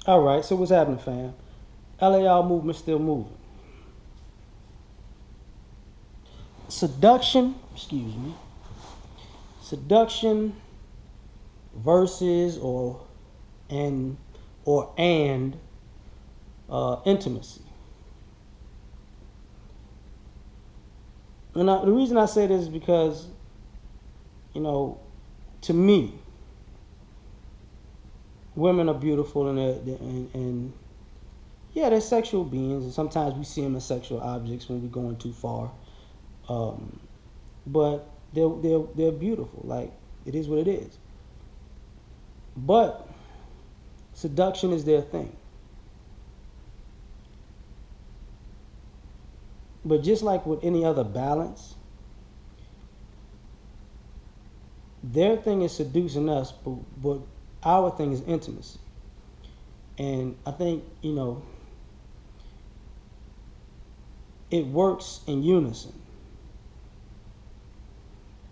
All right, so what's happening, fam? L.A.R movement still moving. Seduction, excuse me. Seduction versus and and intimacy. The reason I say this is because you know, to me, women are beautiful and yeah, they're sexual beings, and sometimes we see them as sexual objects when we're going too far. Um, but they're beautiful. Like it is what it is. But seduction is their thing. But just like with any other balance, their thing is seducing us, but our thing is intimacy. And I think it works in unison.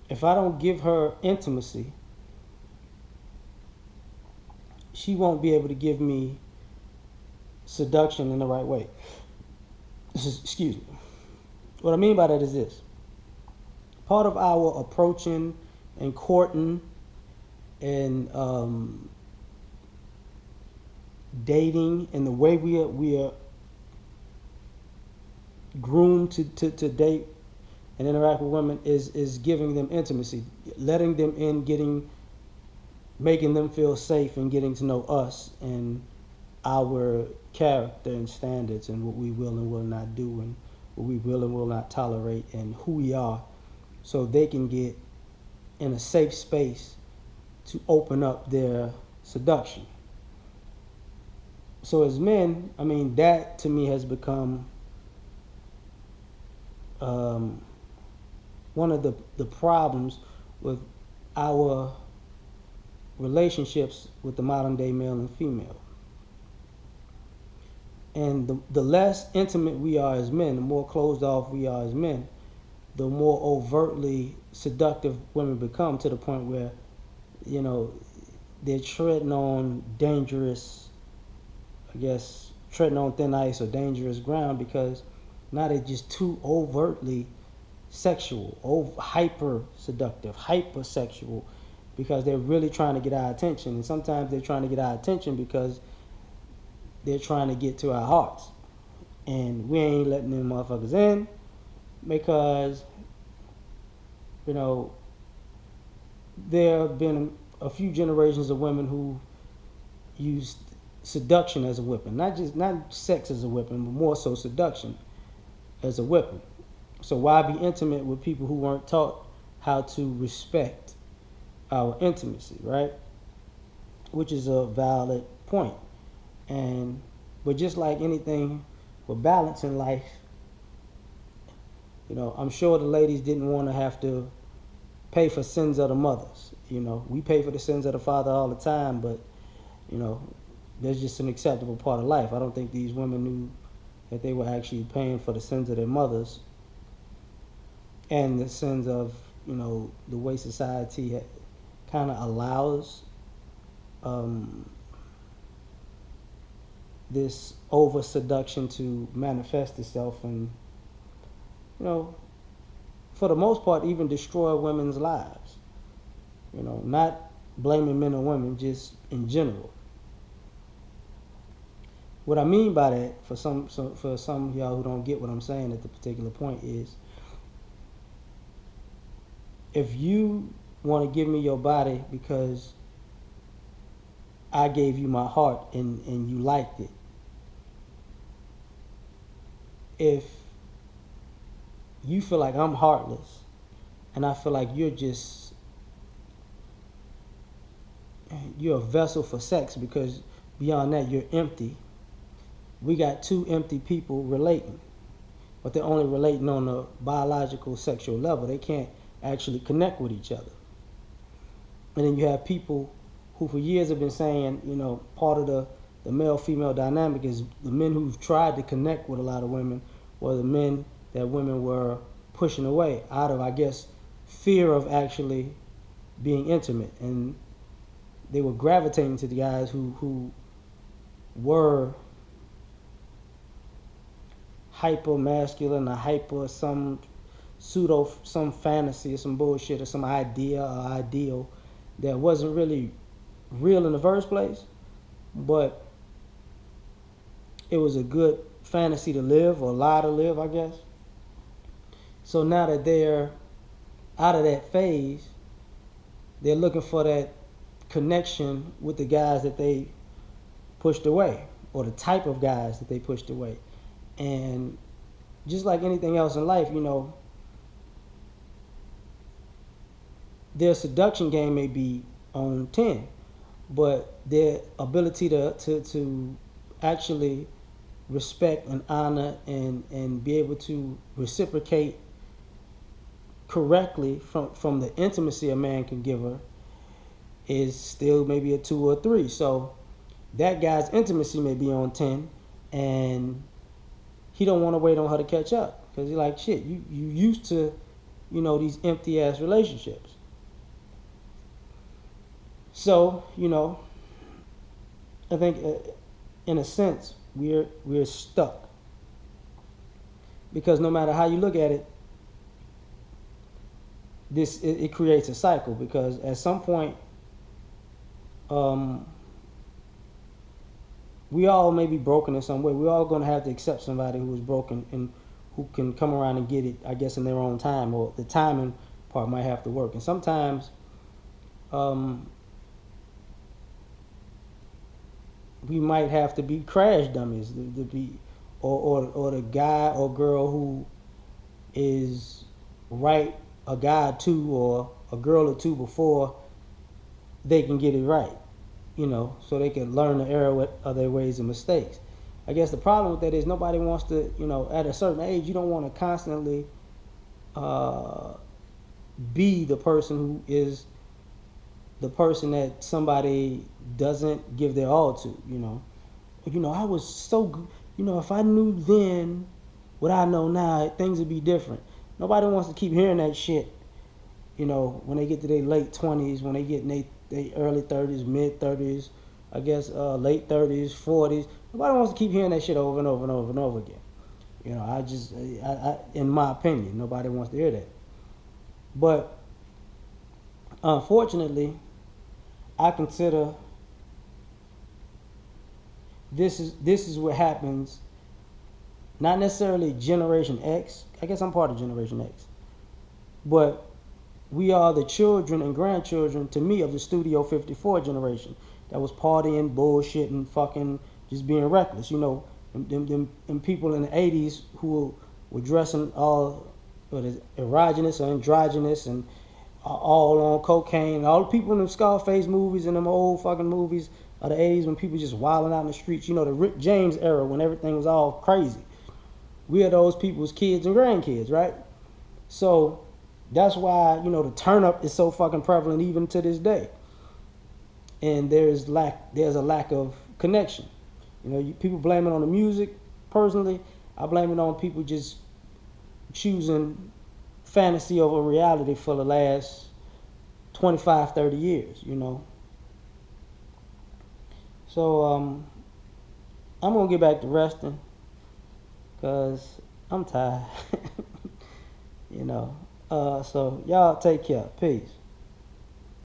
If I don't give her intimacy, she won't be able to give me seduction in the right way. Excuse me. What I mean by that is this: part of our approaching and courting and dating and the way we are groomed to date and interact with women is giving them intimacy, letting them in, making them feel safe and getting to know us and our character and standards and what we will and will not do and what we will and will not tolerate and who we are, so they can get in a safe space to open up their seduction. So as men, I mean, that to me has become um, one of the problems with our relationships with the modern day male and female. And the less intimate we are as men, the more closed off we are as men, the more overtly seductive women become, to the point where, you know, they're treading on dangerous, I guess, treading on thin ice or dangerous ground, because now they're just too overtly sexual, hyper seductive, hyper sexual, because they're really trying to get our attention. And sometimes they're trying to get our attention because they're trying to get to our hearts. And we ain't letting them motherfuckers in because, you know, there have been a few generations of women who used seduction as a weapon. Not sex as a weapon, but more so seduction as a weapon. So why be intimate with people who weren't taught how to respect our intimacy, right? Which is a valid point. And but just like anything with balance in life, I'm sure the ladies didn't want to have to pay for sins of the mothers. We pay for the sins of the father all the time, but you know, that's just an acceptable part of life. I don't think these women knew that they were actually paying for the sins of their mothers and the sins of, the way society kind of allows um, this over seduction to manifest itself and, you know, for the most part, even destroy women's lives. Not blaming men or women, just in general. What I mean by that, for some of y'all who don't get what I'm saying at the particular point, is if you want to give me your body because I gave you my heart and you liked it, if you feel like I'm heartless and I feel like you're a vessel for sex, because beyond that you're empty. We got two empty people relating, but they're only relating on a biological sexual level. They can't actually connect with each other. And then you have people who for years have been saying, part of the male-female dynamic is the men who've tried to connect with a lot of women were the men that women were pushing away out of, I guess, fear of actually being intimate. And they were gravitating to the guys who were hyper masculine or hyper some pseudo some fantasy or some bullshit or some idea or ideal that wasn't really real in the first place, but it was a good fantasy to live or lie to live, I guess. So now that they're out of that phase, they're looking for that connection with the guys that they pushed away or the type of guys that they pushed away. And just like anything else in life, their seduction game may be on 10, but their ability to actually respect and honor and be able to reciprocate correctly from the intimacy a man can give her is still maybe a 2 or 3. So that guy's intimacy may be on 10, and he don't want to wait on her to catch up because he's like, shit, you used to, these empty ass relationships. So I think in a sense we're stuck because no matter how you look at it, it creates a cycle because at some point we all may be broken in some way. We're all going to have to accept somebody who is broken and who can come around and get it, I guess, in their own time, or the timing part might have to work. And sometimes we might have to be crash dummies to be, or the guy or girl who is right a guy or two or a girl or two before they can get it right, so they can learn the error of their ways and mistakes. I guess the problem with that is nobody wants to, at a certain age, you don't want to constantly be the person who is the person that somebody doesn't give their all to, I was so good, if I knew then what I know now, things would be different. Nobody wants to keep hearing that shit, when they get to their late 20s, when they get in their early 30s, mid 30s, I guess late 30s, 40s. Nobody wants to keep hearing that shit over and over and over and over again. I in my opinion, nobody wants to hear that. But unfortunately, I consider this is what happens. Not necessarily Generation X. I guess I'm part of Generation X. But we are the children and grandchildren, to me, of the Studio 54 generation that was partying, bullshitting, fucking, just being reckless. Them people in the 80s who were dressing all erogenous or androgynous and all on cocaine. All the people in them Scarface movies and them old fucking movies of the 80s when people just wilding out in the streets. The Rick James era when everything was all crazy. We are those people's kids and grandkids, right? So that's why, the turn up is so fucking prevalent even to this day. And there's a lack of connection. People blame it on the music. Personally, I blame it on people just choosing fantasy over reality for the last 25, 30 years, So I'm going to get back to resting because I'm tired, So y'all take care. Peace.